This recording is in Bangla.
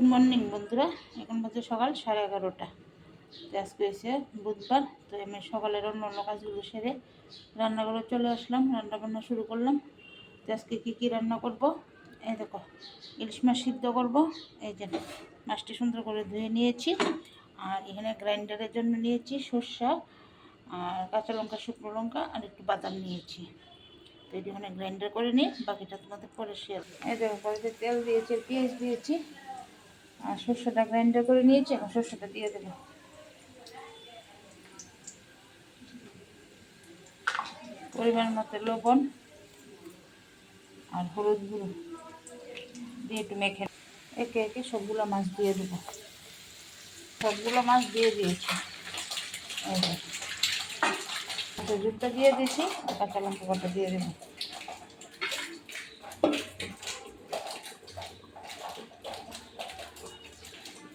গুড মর্নিং বন্ধুরা, এখন বাজে সকাল 11:30। আজকে হয়েছে বুধবার, তো আমি সকালের অন্য কাজগুলো সেরে রান্নাঘরে চলে আসলাম, রান্না বান্না শুরু করলাম। তো আজকে কী রান্না করব, এই দেখো ইলিশ মাছ সিদ্ধ করব। এই যে মাছটি সুন্দর করে ধুয়ে নিয়েছি, আর এখানে গ্রাইন্ডারের জন্য নিয়েছি সর্ষা আর কাঁচা লঙ্কা, শুকনো লঙ্কা আর একটু বাদাম নিয়েছি। তো এটি এখানে গ্রাইন্ডার করে নিই, বাকিটা তোমাদের পরে শেয়ার। এই দেখো কড়াইতে তেল দিয়েছি, পেঁয়াজ দিয়েছি আর সর্ষেটা গ্রাইন্ডার করে নিয়েছি। এখন সর্ষেটা দিয়ে দেবো, পরিমাণ মতো লবণ আর হলুদ গুঁড়ো দিয়ে একটু মেখে একে একে সবগুলো মাছ দিয়ে দেবো। সবগুলো মাছ দিয়ে দিয়েছি, এই জুলটা দিয়ে দিয়েছি আর কাঁচা লঙ্কা কটা দিয়ে দেবো।